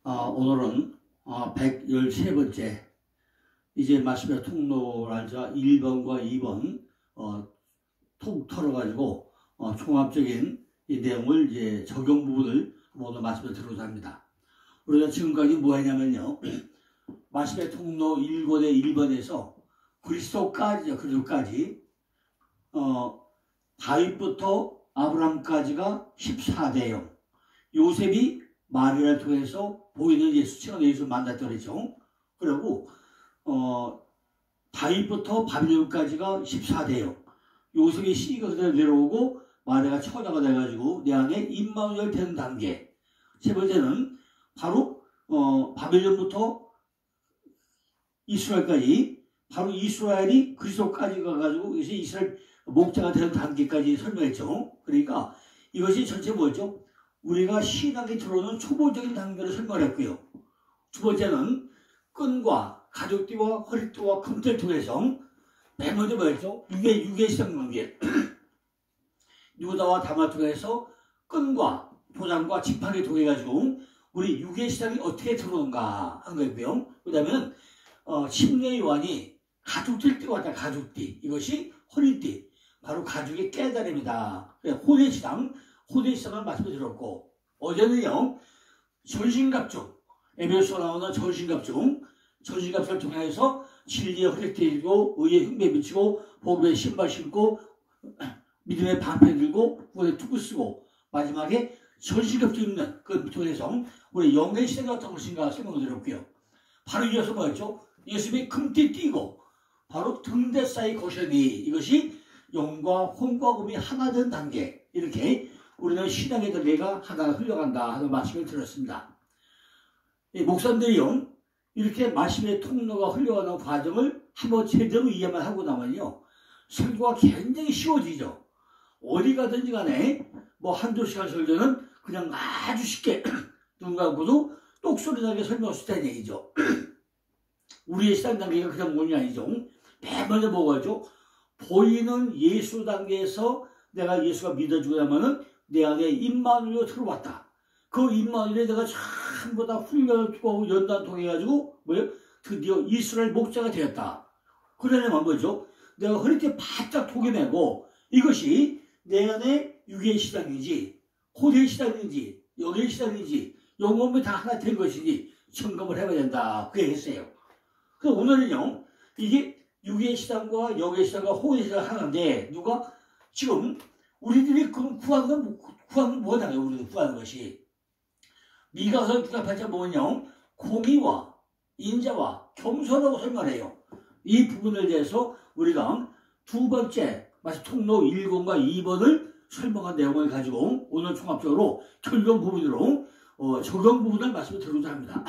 오늘은 113번째 이제 말씀의 통로란자 1번과 2번 톡 털어가지고 종합적인 이 내용을 이제 적용 부분을 오늘 말씀을 드리고자 합니다. 우리가 지금까지 뭐 했냐면요. 말씀의 통로 1권의 1번에서 그리스도까지 다윗부터 아브라함까지가 14대형, 요셉이 마리아를 통해서 보이는 예수, 친한 예수를 만났다 그랬죠. 그리고 다윗부터 바빌론까지가 14대형, 요셉이 시기가 그대로 내려오고 마리아가 처자가 돼가지고 내 안에 임마누엘 되는 단계. 세 번째는 바로 바빌론부터 이스라엘까지, 바로 이스라엘이 그리스도까지 가가지고 이것이 이스라엘 목자가 되는 단계까지 설명했죠. 그러니까 이것이 전체 뭐였죠? 우리가 신학에 들어오는 초보적인 단계를 설명했고요. 두 번째는 끈과 가죽띠와 허리띠와 금태를 통해서 맨 먼저 뭐였죠? 유괴 시장 관계. 유다와 다말 통해서 끈과 도장과 지팡이 통해 가지고 우리 유괴 시장이 어떻게 들어오는가 하는 거고요. 그 다음에는 침례 요한이 가죽띠를 띠고 왔다. 가죽띠. 이것이 허리띠. 바로 가죽의 깨달음이다. 호대시장을 말씀드렸고, 어제는요, 전신갑주, 에베소서 나오는 전신갑주를 통해서 진리의 허리띠 들고, 의의 흉배 비치고, 복음의 신발 신고, 믿음의 방패 들고, 구원의 투구 쓰고, 마지막에 전신갑주 입는 그 통해서 우리 영의 시대가 어떤 것인가 설명드렸고요. 바로 이어서 뭐였죠? 예수님이 금띠 띠고, 바로 등대 사이 거셔니, 이것이 영과 혼과 음이 하나 된 단계. 이렇게 우리는 신앙의 단계가 하나가 흘러간다 하는 말씀을 들었습니다. 목사님들이요, 이렇게 말씀의 통로가 흘러가는 과정을 한번 제대로 이해만 하고 나면요, 설교가 굉장히 쉬워지죠. 어디 가든지 간에 뭐 한두 시간 설교는 그냥 아주 쉽게 누군가 보도 똑소리 나게 설명할 수 있다는 얘기죠. 우리의 신앙 단계가 그냥 뭐냐 아니죠. 맨 먼저 뭐가죠? 보이는 예수 단계에서 내가 예수가 믿어주고 나면은 내 안에 임마누엘로 들어왔다. 그 임마누엘에 내가 전부 다 훈련을 두고 연단 통해가지고 드디어 이스라엘 목자가 되었다. 그러려면 뭐죠? 내가 허리띠에 바짝 독여내고 이것이 내 안에 유괴 시장인지 호대 시장인지 영의 시장인지 영혼이 다 하나 된 것인지 점검을 해봐야 된다. 그게 했어요. 그래서 오늘은요, 이게 유괴 시장과 영의 시장과 호의 시장 하나인데, 누가 지금 우리들이 구하는 건 뭐냐고요? 우리들 구하는 것이 미가서 6장 8절 보면요, 공의와 인자와 겸손하고 설명해요. 이 부분에 대해서 우리가 두 번째 통로 1권과 2번을 설명한 내용을 가지고 오늘 종합적으로 결론 부분으로 적용 부분을 말씀드리고자 합니다.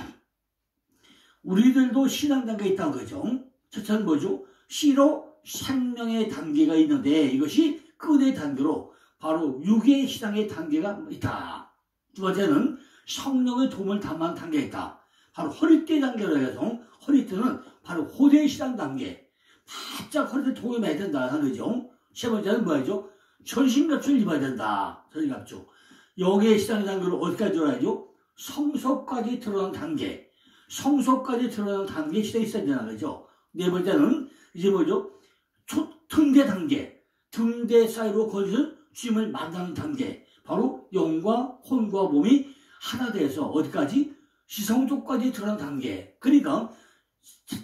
우리들도 신앙 단계에 있다는 거죠. 첫째는 뭐죠? 씨로 생명의 단계가 있는데 이것이 끈의 단계로 바로 유괴 시장의 단계가 있다. 두 번째는 성령의 도움을 담은 단계가 있다. 바로 허리띠 단계로 해서 허리띠는 바로 호대 시장 단계. 바짝 허리띠 동여매야 된다 하는 거죠. 세 번째는 뭐죠? 전신갑주를 입어야 된다. 전신갑주. 영의 시장의 단계로 어디까지 들어가야죠? 성소까지 들어가는 단계. 성소까지 들어가는 단계에 시대에 있어야 되는 거죠. 네 번째는 이제 뭐죠? 등대 단계. 등대 사이로 거기서 주님을 만나는 단계. 바로 영과 혼과 몸이 하나 돼서 어디까지? 지성소까지 들어가는 단계. 그러니까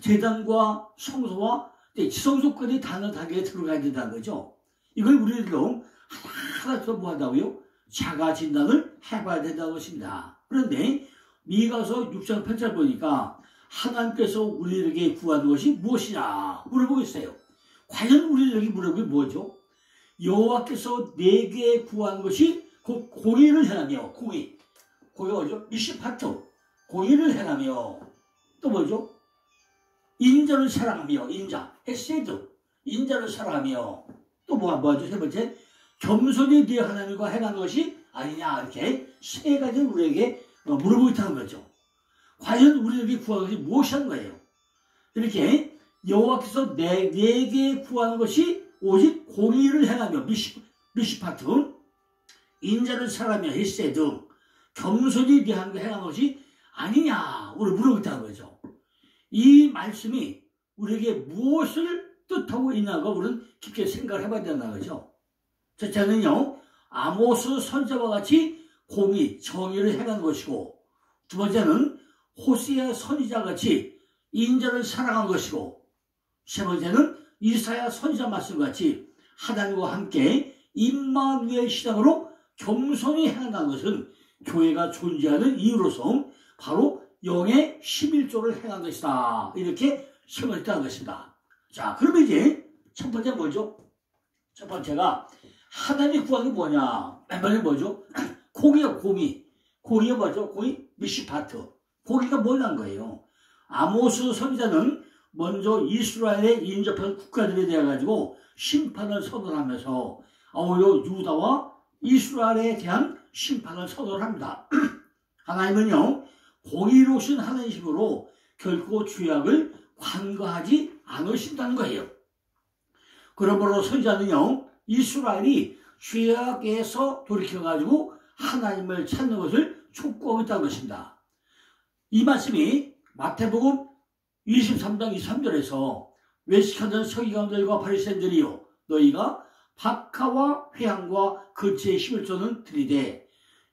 제단과 성소와 지성소까지 닿는 단계에 들어가야 된다는 거죠. 이걸 우리들도 하나 더 뭐 한다고요? 자가 진단을 해봐야 된다는 것입니다. 그런데 미가서 6장 8절 보니까 하나님께서 우리에게 구하는 것이 무엇이냐 물어보겠어요. 과연 우리에게 물어보기 뭐죠? 여호와께서 내게 구하는 것이 곧 공의를 행하며, 공의가 뭐죠? 미시파트, 공의를 행하며, 또 뭐죠? 인자를 사랑하며, 헤세드, 인자를 사랑하며, 또 뭐죠? 세 번째, 겸손히 네 하나님과 행하는 것이 아니냐, 이렇게 세 가지를 우리에게 물어보고 있다는 거죠. 과연 우리에게 구하는 것이 무엇이라는 거예요? 이렇게 여호와께서 내게 구하는 것이 오직 공의를 행하며, 미시파트, 인자를 사랑하며, 헤세드, 겸손히 대한 거 행하는 것이 아니냐 우리 물어보겠다는 거죠. 이 말씀이 우리에게 무엇을 뜻하고 있나가 우리는 깊게 생각을 해봐야 된다는 거죠. 첫째는요, 아모스 선지자와 같이 공의, 정의를 행한 것이고, 두 번째는 호세아 선지자 같이 인자를 사랑한 것이고, 세 번째는 이사야 선지자 말씀같이 하나님과 함께 임마누엘 신앙으로 겸손히 행한다는 것은 교회가 존재하는 이유로서 바로 영의 11조를 행한 것이다. 이렇게 설명했다는 것입니다. 자, 그러면 이제 첫 번째 뭐죠? 첫 번째가 하나님이 구한 게 뭐냐? 맨 번째 뭐죠? 공의요, 공의. 공의가 뭐죠? 공의? 미시파트. 공의가 뭐란 거예요? 아모스 선지자는 먼저 이스라엘에 인접한 국가들에 대해 가지고 심판을 선언하면서 오히려 유다와 이스라엘에 대한 심판을 선언합니다. 하나님은요, 공의로우신 하나님이시므로 결코 죄악을 관과하지 않으신다는 거예요. 그러므로 선지자는요, 이스라엘이 죄악에서 돌이켜가지고 하나님을 찾는 것을 촉구하고 있다는 것입니다. 이 말씀이 마태복음 23장 23절에서 외식하던 서기관들과 바리새인들이여 너희가 박하와 회향과 근처의 11조는 들이되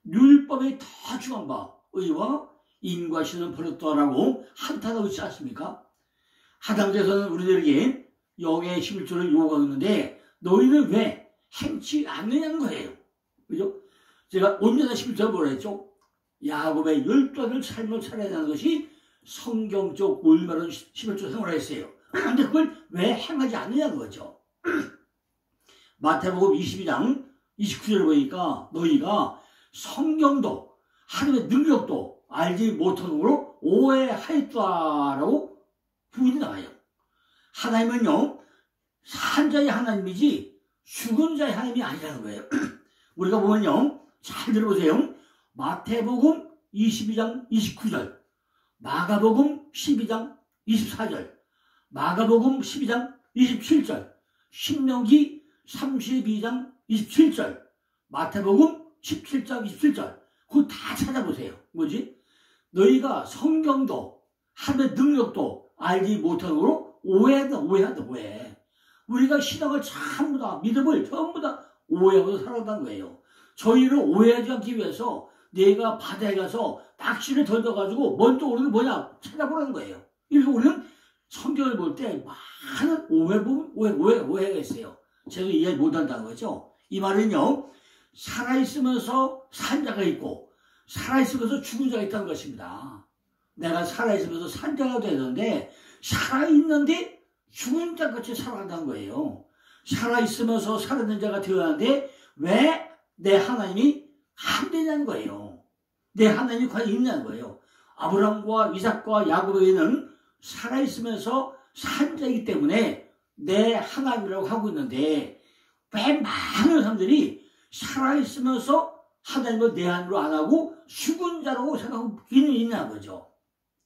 율법에 다 중한 바 의와 인과신은 버렸더라고 한탄하고 있지 않습니까? 하당제에서는 우리들에게 영의 11조를 요구하고 있는데 너희는 왜 행치 않느냐는 거예요. 그죠? 제가 온전한 11조를 뭐라 했죠? 야곱의 12아들 삶을 살아야 하는 것이 성경적 올바른 11조 생활을 했어요. 그런데 그걸 왜 행하지 않느냐는 거죠. 마태복음 22장 29절을 보니까 너희가 성경도 하나님의 능력도 알지 못하므로 오해하였다라고 부인이 나와요. 하나님은요, 산 자의 하나님이지 죽은 자의 하나님이 아니라는 거예요. 우리가 보면요, 잘 들어보세요. 마태복음 22장 29절, 마가복음 12장 24절, 마가복음 12장 27절, 신명기 32장 27절, 마태복음 17장 27절, 그거 다 찾아보세요. 뭐지? 너희가 성경도 하나님의 능력도 알지 못하므로 오해한다. 오해. 우리가 신앙을 전부 다, 믿음을 전부 다 오해하고 살아간다는 거예요. 저희를 오해하지 않기 위해서 내가 바다에 가서 낚시를 던져가지고 먼저 오는 게 뭐냐 찾아보라는 거예요. 그래서 우리는 성경을 볼 때 많은 오해가 있어요. 제가 이해 못한다는 거죠. 이 말은요, 살아있으면서 산 자가 있고 살아있으면서 죽은 자가 있다는 것입니다. 내가 살아있으면서 산 자가 되는데 살아있는데 죽은 자같이 살아간다는 거예요. 살아있으면서 살아있는 자가 되어야 하는데 왜 내 하나님이 안 되냐는 거예요. 내 하나님이 과연 있냐는 거예요. 아브라함과 이삭과 야곱에게는 살아있으면서 산 자이기 때문에 내 하나님이라고 하고 있는데 왜 많은 사람들이 살아있으면서 하나님을 내 하나님으로 안 하고 죽은 자라고 생각하고 있냐는 거죠.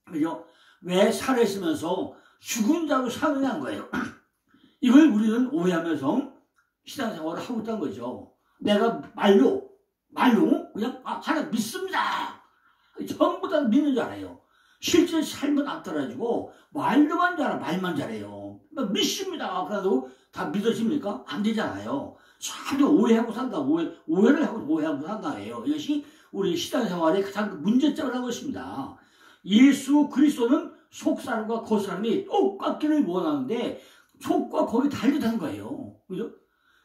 그죠? 왜 살아있으면서 죽은 자로 사느냐는 거예요. 이걸 우리는 오해하면서 신앙생활을 하고 있다는 거죠. 내가 말로 그냥 하나 믿습니다. 전부 다 믿는 줄 알아요. 실제 삶은 안 떨어지고 말로만 잘해, 말만 잘해요. 믿습니다. 그래도 다 믿어집니까? 안 되잖아요. 전혀 오해하고 산다. 오해를 하고 오해하고 산다예요. 이것이 우리 신앙생활의 가장 문제점을 한 것입니다. 예수 그리스도는 속사람과 겉사람이 똑같기를 원하는데 속과 겉이 다르다는 거예요. 그죠?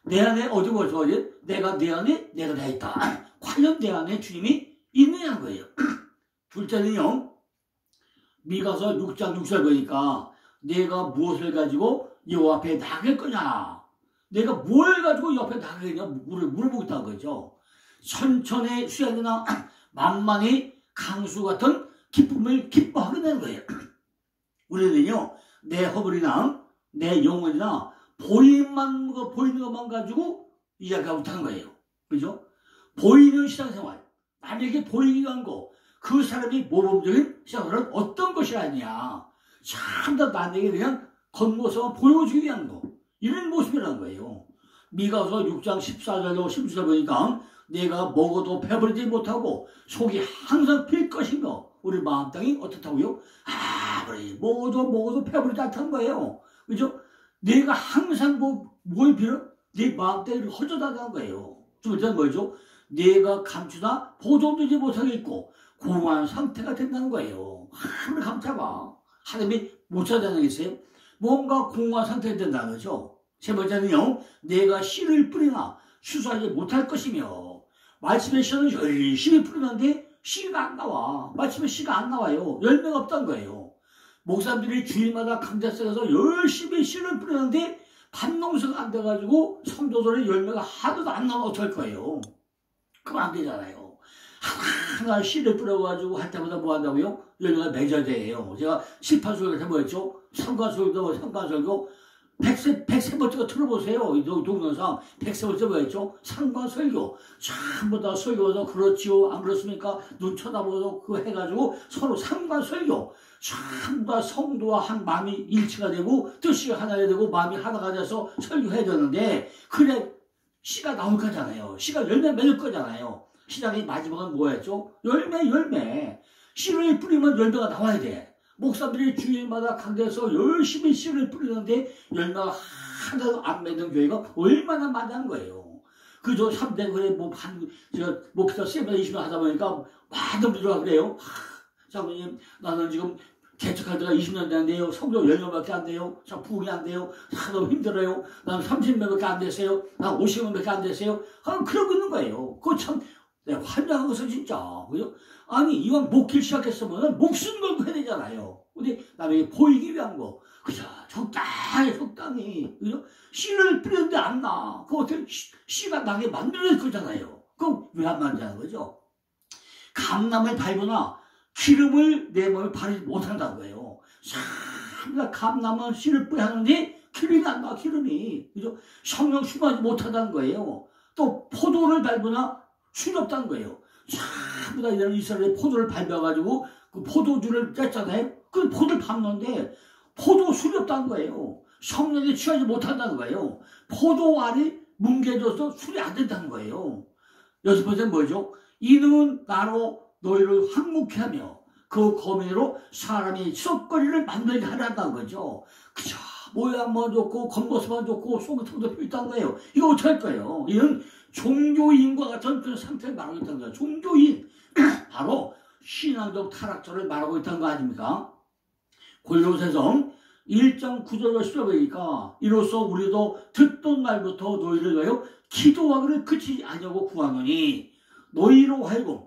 내 안에 어디 보죠? 내가 내 안에 내가 다 있다. 과연 내 안에 주님이 있느냐는 거예요. 둘째는요, 미가서 6장 6절 보니까 내가 무엇을 가지고 여호와 앞에 나갈 거냐? 내가 뭘 가지고 옆에 나가겠냐? 물어보고 있다는 거죠. 천천의 수양이나 만만의 강수 같은 기쁨을 기뻐하게 되는 거예요. 우리는요, 내 허물이나 내 영혼이나 보이는 것만 가지고 이야기하고 있다는 거예요. 그죠? 보이는 신앙생활, 남에게 보이기 위한 거, 그 사람이 모범적인 신앙생활은 어떤 것이 아니냐. 참 다 남에게 그냥 겉모습만 보여주기 위한 거. 이런 모습이라는 거예요. 미가서 6장 14절로 15절 보니까 내가 먹어도 배부르지 못하고 속이 항상 빌 것이며 우리 마음 땅이 어떻다고요? 아무리 먹어도 배부르지 않다는 거예요. 그죠? 내가 항상 뭘 빌어? 내 마음 땅이 허전하다는 거예요. 두 번째는 뭐죠? 내가 감추다 보존되지 못하겠고 공허한 상태가 된다는 거예요. 아무리 감춰봐. 하나님이 못 찾아내겠어요? 뭔가 공허한 상태가 된다는 거죠. 세 번째는요, 내가 씨를 뿌리나 수수하지 못할 것이며, 말씀의 씨는 열심히 뿌리는데 씨가 안 나와. 말씀의 씨가 안 나와요. 열매가 없다는 거예요. 목사님들이 주일마다 강좌석에서 열심히 씨를 뿌리는데 반농사가 안 돼가지고 성도들의 열매가 하나도 안 나오면 어떡할 거예요? 그럼 안 되잖아요. 하나 씨를 뿌려가지고 할 때마다 뭐 한다고요? 열매가 맺어야 돼요. 제가 7,8설교 때 뭐였죠? 삼관설교, 100세 들어보세요. 이 동영상 100세 뭐였죠? 삼관설교. 전부 다 설교해서 그렇지요? 안 그렇습니까? 눈 쳐다보고 그거 해가지고 서로 삼관설교. 전부 다 성도와 한 마음이 일치가 되고 뜻이 하나가 되고 마음이 하나가 돼서 설교해야 되는데 그래 씨가 나올 거잖아요. 씨가 열매 맺을 거잖아요. 시작이 마지막은 뭐였죠? 열매. 씨를 뿌리면 열매가 나와야 돼. 목사들이 주일마다 강대에서 열심히 씨를 뿌리는데 열매가 하나도 안 맺는 교회가 얼마나 많다는 거예요. 그저 3대 교회 목사 세미나 20년 하다 보니까 많은 분들이 그래요. 장로님, 나는 지금 개척할 때가 20년 됐는데요. 성도 10명밖에 안 돼요. 참 부흥이 안 돼요. 너무 힘들어요. 나는 30명밖에 안 되세요. 난 50명밖에 안 되세요. 그러고 있는 거예요. 그거 참 환장한 것은 진짜. 그죠? 아니, 이왕 목길 시작했으면 목숨 걸고 해야 되잖아요. 근데 남에게 보이기 위한 거. 그죠? 적당히. 그죠? 씨를 뿌렸는데 안 나. 그거 어떻게 씨가 나게 만들어질 거잖아요. 그럼 왜 안 만드는 거죠? 감람을 밟거나 기름을 내 몸에 바르지 못한다는 거예요. 참, 감람은 씨를 뿌려 하는데 기름이 안 나, 기름이. 그죠? 성령 충만하지 못한다는 거예요. 또 포도를 밟거나 술이 없다는 거예요. 전부 다 이런 이스라엘의 포도를 밟아가지고 그 포도주를 뺐잖아요. 그 포도를 밟는데 포도 술이 없다는 거예요. 성령에 취하지 못한다는 거예요. 포도알이 뭉개져서 술이 안 된다는 거예요. 여섯 번째는 뭐죠? 이는 나로 너희를 황묵케 하며 그 거미로 사람이 썩거리를 만들게 하란다는 거죠. 그죠? 모양만 좋고 겉모습만 좋고 속은 텅텅 비있다는 거예요. 이거 어떻게 할 거예요? 이런 종교인과 같은 그런 상태를 말하고 있다는 거예요. 종교인. 바로 신앙적 타락자를 말하고 있다는 거 아닙니까? 골로새서 1장 9절과 10절 보니까 이로써 우리도 듣던 날부터 너희를 위하여 기도하기를 그치지 아니하고 구하노니 너희로 하여금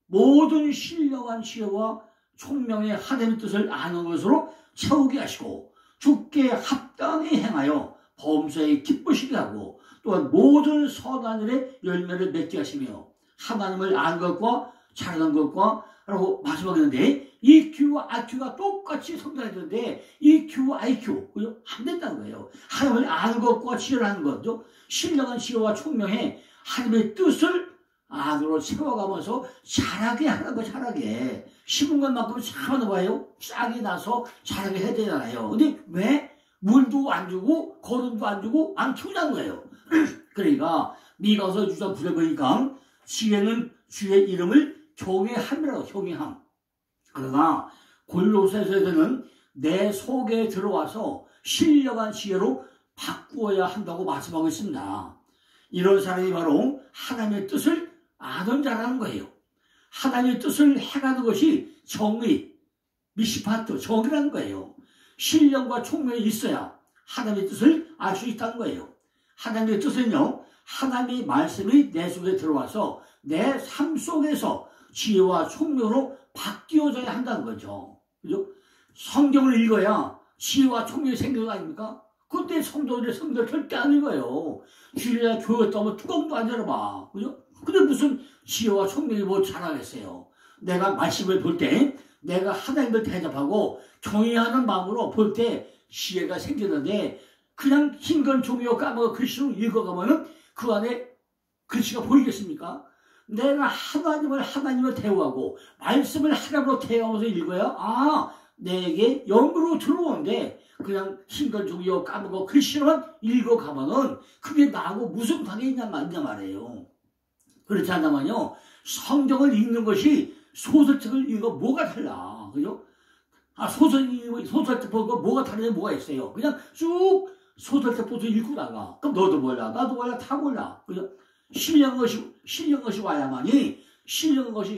모든 신령한 지혜와 총명의 하나님의 뜻을 아는 것으로 채우게 하시고 주께 합당히 행하여 범사에 기쁘시게 하고 또한 모든 선한 일에 열매를 맺게 하시며 하나님을 아는 것과 잘하는 것과 라고 말씀하겠는데 EQ와 IQ가 똑같이 성장해야 되는데 EQ와 IQ 그죠? 안 된다는 거예요. 하나님을 아는 것과 지혜를 하는 거죠. 신령한 지혜와 총명에 하나님의 뜻을 안으로 채워가면서 자라게 하는 거 자라게 심은 것만큼 참 하는 거예요. 싹이 나서 자라게 해야 되잖아요. 근데 왜 물도 안 주고 거름도 안 주고 안 키우자는 거예요. 그러니까 미가서 6장 9절 보니까 지혜는 주의 이름을 경외함이라고 경외함. 그러나 골로새서에서는 내 속에 들어와서 신령한 지혜로 바꾸어야 한다고 말씀하고 있습니다. 이런 사람이 바로 하나님의 뜻을 아는 자라는 거예요. 하나님의 뜻을 행하는 것이 정의, 미시파트, 정의라는 거예요. 신령과 총명이 있어야 하나님의 뜻을 알 수 있다는 거예요. 하나님의 뜻은요, 하나님의 말씀이 내 속에 들어와서 내 삶 속에서 지혜와 총명으로 바뀌어져야 한다는 거죠. 그죠? 성경을 읽어야 지혜와 총명이 생기는 거 아닙니까? 그때 성도들의 성경을 절대 안 읽어요. 주일날 교회 갔다 오면 뚜껑도 안 열어봐. 그죠? 근데 무슨 지혜와 총명이 뭐 잘하겠어요. 내가 말씀을 볼 때, 내가 하나님을 대접하고 경외하는 마음으로 볼 때 지혜가 생기는데, 그냥 흰건 종이요 까먹어 글씨로 읽어가면은 그 안에 글씨가 보이겠습니까? 내가 하나님을 대우하고 말씀을 하나님으로 대우하면서 읽어야 내게 영으로 들어오는데 그냥 흰건 종이요 까먹어 글씨로만 읽어가면은 그게 나하고 무슨 관계 있냐 말이에요. 그렇지 않다면요 성경을 읽는 것이 소설책을 읽는 거 뭐가 달라. 그죠? 소설책 보고 뭐가 다른데 뭐가 있어요. 그냥 쭉 소설책 보고 읽고 나가. 그럼 너도 몰라. 나도 몰라. 다 몰라. 그죠? 신령한 것이 와야만이 신령한 것이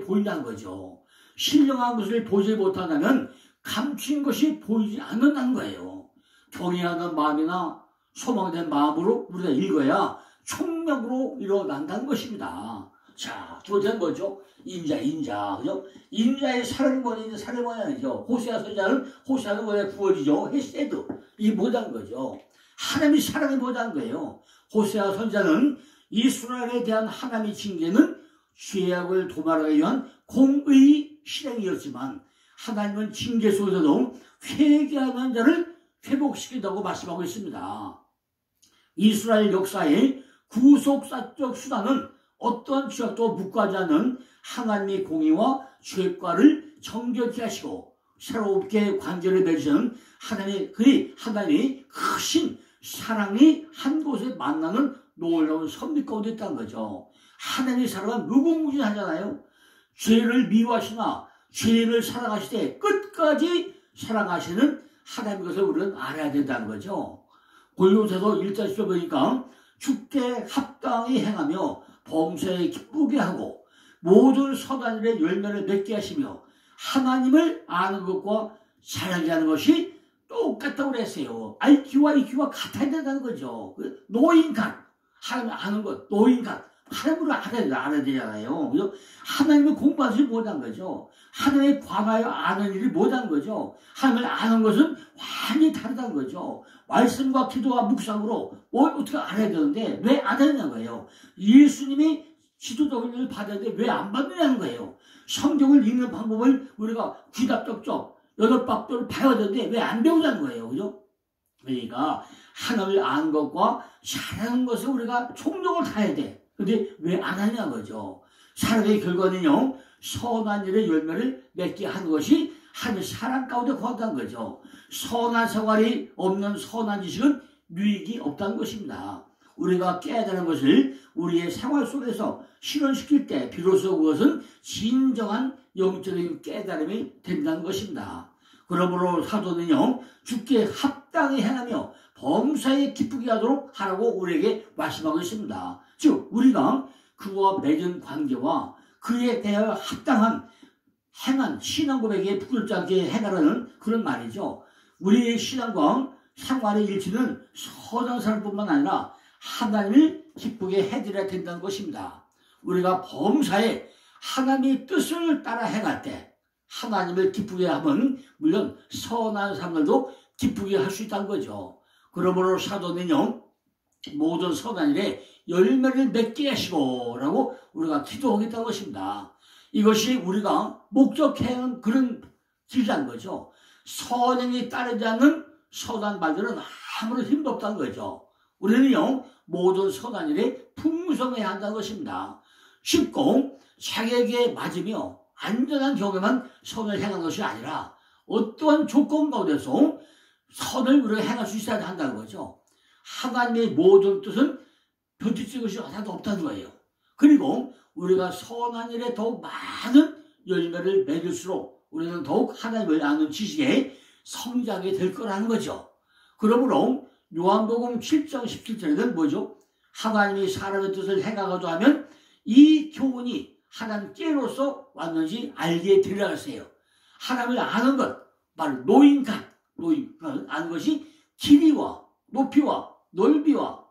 보인다는 거죠. 신령한 것을 보지 못한다면 감춘 것이 보이지 않는다는 거예요. 경외하는 마음이나 소망된 마음으로 우리가 읽어야 총명으로 일어난다는 것입니다. 자, 두 번째는 뭐죠? 인자. 그죠? 인자의 사랑이 뭐냐? 사랑이 뭐냐죠? 호세아는 뭐냐? 구원이죠. 헤세드. 이게 뭐라는 거죠? 하나님이 사랑이 뭐라는 거예요? 호세아 선자는 이스라엘에 대한 하나님의 징계는 죄악을 도말하기 위한 공의 실행이었지만 하나님은 징계 속에서도 회개하는 자를 회복시킨다고 말씀하고 있습니다. 이스라엘 역사의 구속사적 수단은 어떠한 죄악도 묵과하지 않는 하나님의 공의와 죄과를 정결케 하시고 새롭게 관계를 맺으시는 하나님의 크신 사랑이 한 곳에 만나는 놀라운 섭리 가운데 있다는 거죠. 하나님의 사랑은 무궁무진하잖아요. 죄를 미워하시나 죄를 사랑하시되 끝까지 사랑하시는 하나님의 것을 우리는 알아야 된다는 거죠. 골로새서 1장 10절 보니까 주께 합당히 행하며 범사에 기쁘게 하고 모든 선한 일에 열매를 맺게 하시며 하나님을 아는 것과 사랑하게 하는 것이 똑같다고 그랬어요. IQ와 EQ가 같아야 된다는 거죠. 노인간, 하나님을 아는 것, 노인간, 하나님을 알아야 되잖아요. 그죠? 하나님을 공부하지 못한 거죠. 하나님에 관하여 아는 일이 못한 거죠. 하나님을 아는 것은 완전히 다르다는 거죠. 말씀과 기도와 묵상으로 뭘 어떻게 알아야 되는데 왜 안 하냐는 거예요. 예수님이 지도적인 일을 받았는데 왜 안 받느냐는 거예요. 성경을 읽는 방법을 우리가 귀답적적 여덟 박도를 봐야 되는데 왜 안 배우자는 거예요. 그죠? 그러니까 하나님을 아는 것과 잘하는 것을 우리가 총력을 다해야 돼. 근데 왜 안 하냐는 거죠. 사랑의 결과는요, 선한 일의 열매를 맺게 하는 것이 하나님의 사랑 가운데 거한다는 거죠. 선한 생활이 없는 선한 지식은 유익이 없다는 것입니다. 우리가 깨달은 것을 우리의 생활 속에서 실현시킬 때 비로소 그것은 진정한 영적인 깨달음이 된다는 것입니다. 그러므로 사도는요, 주께 합당히 행하며 범사에 기쁘게 하도록 하라고 우리에게 말씀하고 있습니다. 즉 우리가 그와 맺은 관계와 그에 대하여 합당한 행한 신앙 고백에 부끄럽지 않게 행하라는 그런 말이죠. 우리의 신앙과 생활의 일치는 선한 사람뿐만 아니라 하나님을 기쁘게 해드려야 된다는 것입니다. 우리가 범사에 하나님의 뜻을 따라 행할 때 하나님을 기쁘게 하면 물론 선한 사람들도 기쁘게 할 수 있다는 거죠. 그러므로 사도는요, 모든 선한 일에 열매를 맺게 하시고 라고 우리가 기도하겠다는 것입니다. 이것이 우리가 목적해야 그런 길이라는 거죠. 선행이 따르지 않는 선한 말들은 아무런 힘도 없다는 거죠. 우리는요, 모든 선한 일에 풍성해야 한다는 것입니다. 쉽고 자기에게 맞으며 안전한 경우에만 선을 행하는 것이 아니라 어떠한 조건 가운데서 선을 우리가 행할 수 있어야 한다는 거죠. 하나님의 모든 뜻은 변질된 것이 하나도 없다는 거예요. 그리고 우리가 선한 일에 더욱 많은 열매를 맺을수록 우리는 더욱 하나님을 아는 지식에 성장이 될 거라는 거죠. 그러므로 요한복음 7장 17절에는 뭐죠? 하나님이 사람의 뜻을 행하고자 하면 이 교훈이 하나님께로서 왔는지 알게 되리라 했어요. 하나님을 아는 것, 바로 노인간 아는 것이 길이와 높이와 넓이와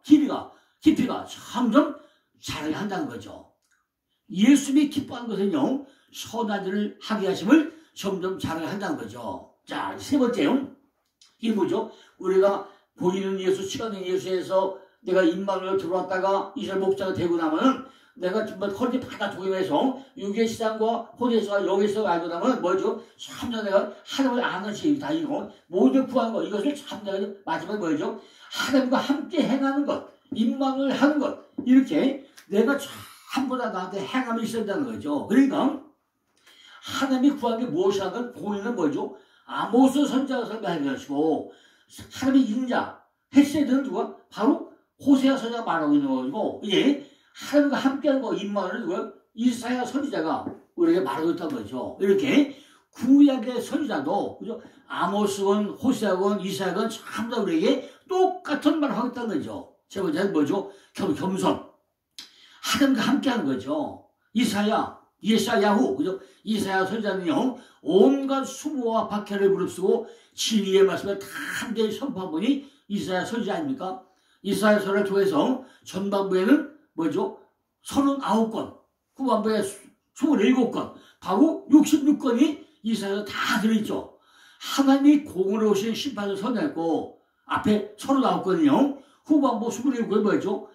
깊이가 점점 자라게 한다는 거죠. 예수님이 기뻐하는 것은요, 선한 일을 하게 하심을 점점 자라게 한다는 거죠. 자, 세 번째요. 이게 뭐죠? 우리가 보이는 예수, 시간의 예수에서 내가 임마누엘 들어왔다가 이스라엘 목자가 되고 나면은 내가 정말 헐리 바다 동행해서 유괴시장과 호대에서 여기서 알고 나면 뭐죠? 참나 내가 하나님을 아는 지혜다 이거 모두 구한 거 이것을 참 내가 마지막에 뭐죠? 하나님과 함께 행하는 것, 임마누엘 하는 것 이렇게 내가 전부 다 나한테 행함이 있어야 된다는 거죠. 그러니까 하나님이 구한 게 무엇이라든 고인은 뭐죠? 아모스 선지자가 설명해 주시고 하나님의 인자 헤세드는 누가? 바로 호세아 선지자가 말하고 있는 거고 이게 하나님과 함께하는 거 임마누엘은 누가? 이사야 선지자가 우리에게 말하고 있다는 거죠. 이렇게 구약의 선지자도 그죠? 아모스건, 호세아건, 이사야건 전부 다 우리에게 똑같은 말을 하고 있다는 거죠. 세 번째는 뭐죠? 겸손. 하나님과 함께하는 거죠. 예사야후, 그죠? 이사야 선지자는요, 온갖 수모와 박해를 무릅쓰고 진리의 말씀을 다 함께 선포한 분이 이사야 선지자 아닙니까? 이사야서를 통해서 전반부에는 뭐죠? 39권, 후반부에 27권, 바로 66권이 이사야서 다 들어있죠. 하나님이 공의로우신 심판을 선언했고, 앞에 39권이요, 후반부 27권이 뭐죠?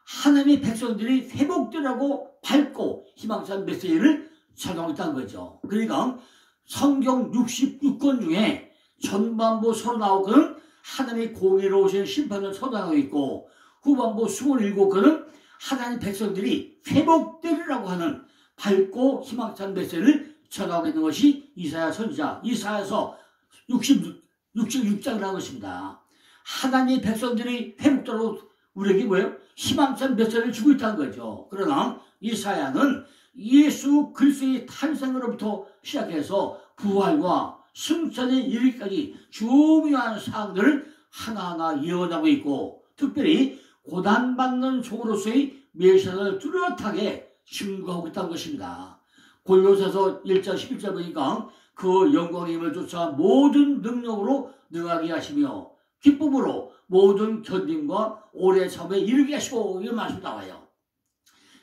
하나님의 백성들이 회복되라고 밝고 희망찬 메시지를 전하고 있다는 거죠. 그러니까 성경 66권 중에 전반부 39권은 하나님의 공의로우신 심판을 선언하고 있고, 후반부 27권은 하나님 백성들이 회복되리라고 하는 밝고 희망찬 메시지를 전하고 있는 것이 이사야 선지자, 이사야서 66장이라는 것입니다. 하나님의 백성들이 회복되라고 우리에게 뭐예요? 희망찬 메시지를 주고 있다는 거죠. 그러나 이사야는 예수 그리스도의 탄생으로부터 시작해서 부활과 승천에 이르기까지 중요한 사항들을 하나하나 예언하고 있고, 특별히 고난받는 종으로서의 메시아를 뚜렷하게 증거하고 있다는 것입니다. 골로새서 1장 11절 보니까 그 영광의 힘을 쫓아 모든 능력으로 능하게 하시며 기쁨으로 모든 견딤과 오래 참에 이르게 하시고, 이런 말씀이 나와요.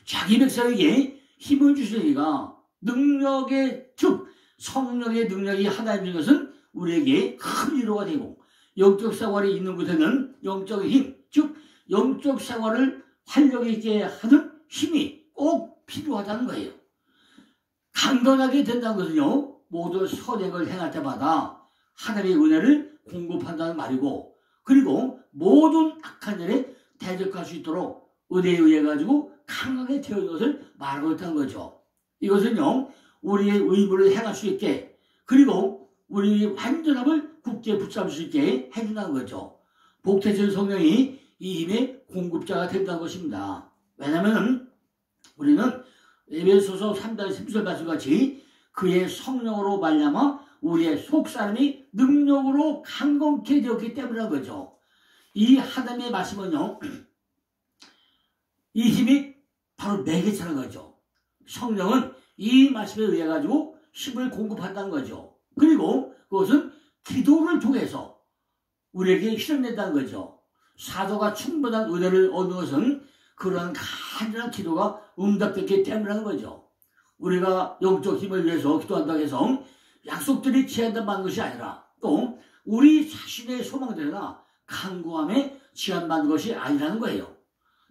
자기 백성에게 힘을 주시니까 능력의, 즉 성령의 능력이 하나님인 것은 우리에게 큰 위로가 되고, 영적 생활이 있는 곳에는 영적인 힘, 즉 영적 생활을 활력 있게 하는 힘이 꼭 필요하다는 거예요. 강건하게 된다는 것은요, 모든 선행을 행할 때마다 하나님의 은혜를 공급한다는 말이고, 그리고 모든 악한 일에 대적할 수 있도록 은혜에 의해 가지고 강하게 되어 있는 것을 말하고 있다는 거죠. 이것은요, 우리의 의무를 행할 수 있게, 그리고 우리의 완전함을 굳게 붙잡을 수 있게 해준다는 거죠. 복되신 성령이 이 힘의 공급자가 된다는 것입니다. 왜냐하면 우리는 에베소서 3장 10절 말씀같이 그의 성령으로 말미암아 우리의 속사람이 능력으로 강건케 되었기 때문이라는 거죠. 이 하나님의 말씀은요, 이 힘이 바로 매개체라는 거죠. 성령은 이 말씀에 의해 가지고 힘을 공급한다는 거죠. 그리고 그것은 기도를 통해서 우리에게 실현된다는 거죠. 사도가 충분한 은혜를 얻는 것은 그러한 간절한 기도가 응답됐기 때문이라는 거죠. 우리가 영적 힘을 위해서 기도한다고 해서 약속들이 제한받는 것이 아니라, 또 우리 자신의 소망들이나 간구함에 제한받는 것이 아니라는 거예요.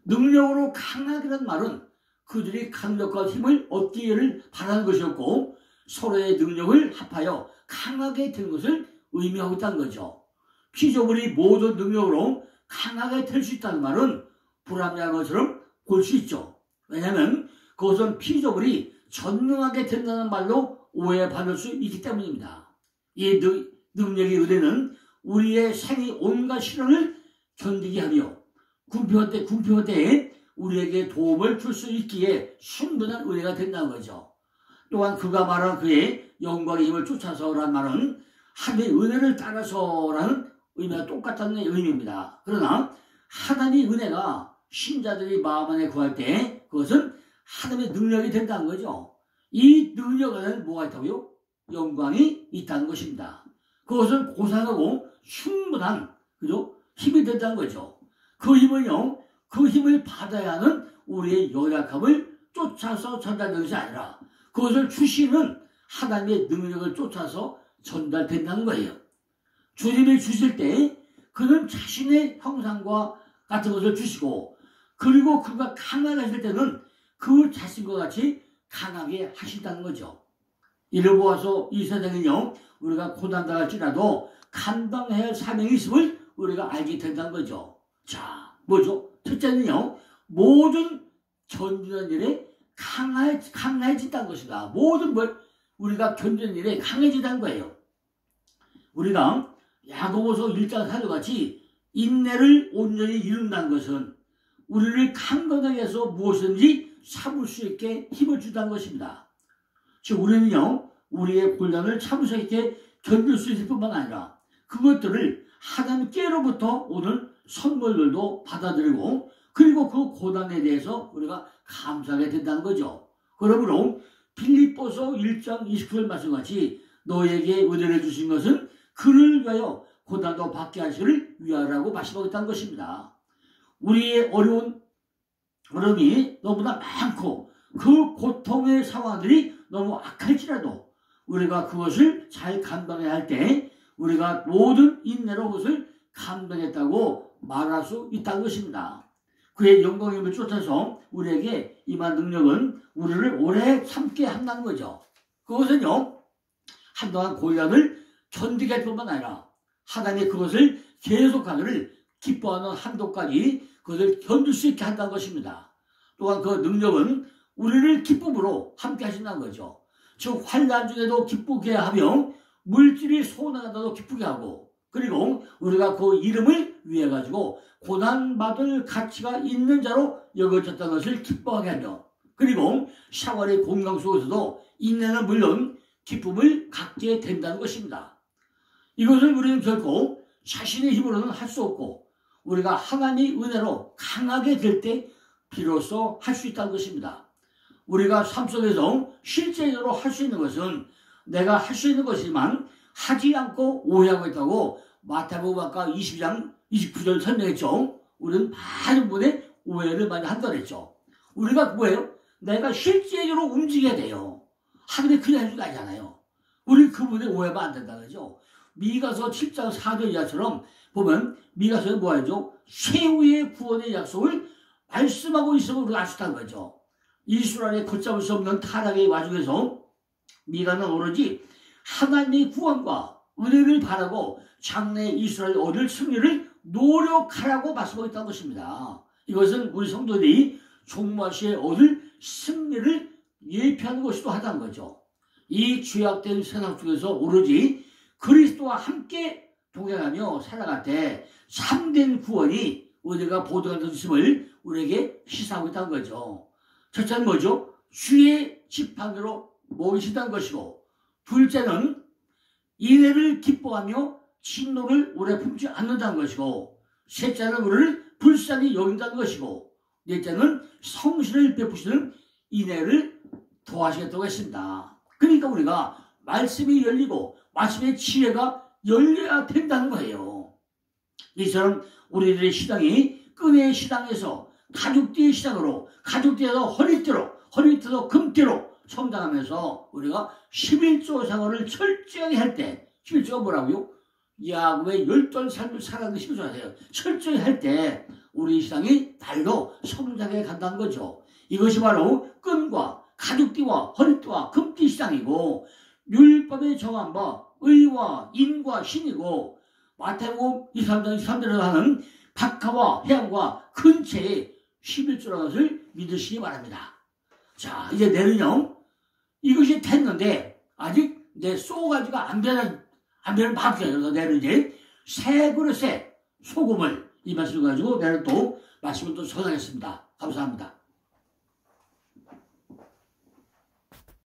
능력으로 강하게라는 말은 그들이 강력한 힘을 얻기를 바라는 것이었고, 서로의 능력을 합하여 강하게 된 것을 의미하고 있다는 거죠. 피조물이 모든 능력으로 강하게 될 수 있다는 말은 불합리한 것처럼 볼 수 있죠. 왜냐하면 그것은 피조물이 전능하게 된다는 말로 오해받을 수 있기 때문입니다. 이 능력의 은혜는 우리의 생의 온갖 시련을 견디게 하며 궁핍할 때에 우리에게 도움을 줄 수 있기에 충분한 은혜가 된다는 거죠. 또한 그가 말한 그의 영광의 힘을 쫓아서라는 말은 하나님의 은혜를 따라서라는 의미가 똑같다는 의미입니다. 그러나 하나님의 은혜가 신자들이 마음 안에 구할 때 그것은 하나님의 능력이 된다는 거죠. 이 능력 안에는 뭐가 있다고요? 영광이 있다는 것입니다. 그것은 고상하고 충분한, 그죠? 힘이 된다는 거죠. 그 힘은요, 그 힘을 받아야 하는 우리의 연약함을 쫓아서 전달되는 것이 아니라 그것을 주시는 하나님의 능력을 쫓아서 전달된다는 거예요. 주님이 주실 때 그는 자신의 형상과 같은 것을 주시고, 그리고 그가 강하게 하실 때는 그 자신과 같이 강하게 하신다는 거죠. 이를 보아서 이 세상은요, 우리가 고난당할지라도 감당해야 할 사명이 있음을 우리가 알게 된다는 거죠. 자, 뭐죠? 첫째는요, 모든 견디는 일에 강해진다는 것입니다. 모든 걸 우리가 견디는 일에 강해진다는 거예요. 우리가 야고보서 1장 4절 같이 인내를 온전히 이룬다는 것은 우리를 강건하게 해서 무엇이든지 참을 수 있게 힘을 준다는 것입니다. 즉 우리는요, 우리의 곤란을 참을 수 있게 견딜 수 있을 뿐만 아니라 그것들을 하나님께로부터 오는 선물들도 받아들이고, 그리고 그 고난에 대해서 우리가 감사하게 된다는 거죠. 그러므로 빌립보서 1장 29절 말씀같이 너에게 은혜를 주신 것은 그를 위하여 고난도 받게 하시기를 위하라고 말씀하겠다는 것입니다. 우리의 어려움이 너무나 많고 그 고통의 상황들이 너무 악할지라도 우리가 그것을 잘 감당해야 할 때 우리가 모든 인내로 그것을 감당했다고 말할 수 있다는 것입니다. 그의 영광임을 쫓아서 우리에게 임한 능력은 우리를 오래 참게 한다는 거죠. 그것은요, 한동안 곤란을 견디게 할 뿐만 아니라 하나님이 그것을 계속하기를 기뻐하는 한도까지 그것을 견딜 수 있게 한다는 것입니다. 또한 그 능력은 우리를 기쁨으로 함께 하신다는 거죠. 즉 환난 중에도 기쁘게 하며 물질이 소원하다도 기쁘게 하고, 그리고 우리가 그 이름을 위해 가지고 고난받을 가치가 있는 자로 여겨졌다는 것을 기뻐하게 하며, 그리고 샤월의 공강 속에서도 인내는 물론 기쁨을 갖게 된다는 것입니다. 이것을 우리는 결코 자신의 힘으로는 할 수 없고 우리가 하나님의 은혜로 강하게 될 때 비로소 할 수 있다는 것입니다. 우리가 삶 속에서 실제로 할 수 있는 것은 내가 할 수 있는 것이지만 하지 않고 오해하고 있다고 마태복음 아까 20장 29절 설명했죠. 우리는 많은 분의 오해를 많이 한다고 했죠. 우리가 뭐예요? 내가 실제로 움직여야 돼요. 하늘에 그냥 해주는 게 아니잖아요. 우리 그분의 오해하면 안 된다는 거죠. 미가서 7장 4절 이하처럼 보면 미가서는 뭐 하죠? 최후의 구원의 약속을 말씀하고 있음을 우리가 알 수 있다는 거죠. 이스라엘의 걷잡을 수 없는 타락의 와중에서 미가는 오로지 하나님의 구원과 은혜를 바라고 장래 이스라엘 얻을 승리를 노력하라고 말씀하고 있다는 것입니다. 이것은 우리 성도들이 종말시에 얻을 승리를 예표하는 것이기도 하다는 거죠. 이 죄악된 세상 속에서 오로지 그리스도와 함께 동행하며 살아갈 때 참된 구원이 우리가 보도가 될 있음을 우리에게 시사하고 있다는 거죠. 첫째는 뭐죠? 주의 지팡이로 모이시다는 것이고, 둘째는 인애를 기뻐하며 진노를 오래 품지 않는다는 것이고, 셋째는 우리를 불쌍히 여긴다는 것이고, 넷째는 성실을 베푸시는 인애를 도와주겠다고 했습니다. 그러니까 우리가 말씀이 열리고 말씀의 지혜가 열려야 된다는 거예요. 이처럼 우리들의 시당이 끈의 시당에서 가죽띠의 시당으로, 가죽띠에서 허리띠로 금띠로 성장하면서 우리가 11조 생활을 철저히 할 때, 11조가 뭐라고요? 야곱의 12 삶을 살아가는 11조예요. 철저히 할 때 우리 시당이 달로 성장해 간다는 거죠. 이것이 바로 끈과 가죽띠와 허리띠와 금띠 시당이고, 율법에 정한 바 의와 인과 신이고, 마태복음 23장 23절에서 하는 박하와 해양과 근체의 11조라는 것을 믿으시기 바랍니다. 자, 이제 내는요, 이것이 됐는데 아직 내 쏘가지가 안 되는 밥이에요. 그래서 내는 이제 새 그릇에 소금을 이 말씀을 가지고 내는 또 말씀을 또 전하겠습니다. 감사합니다.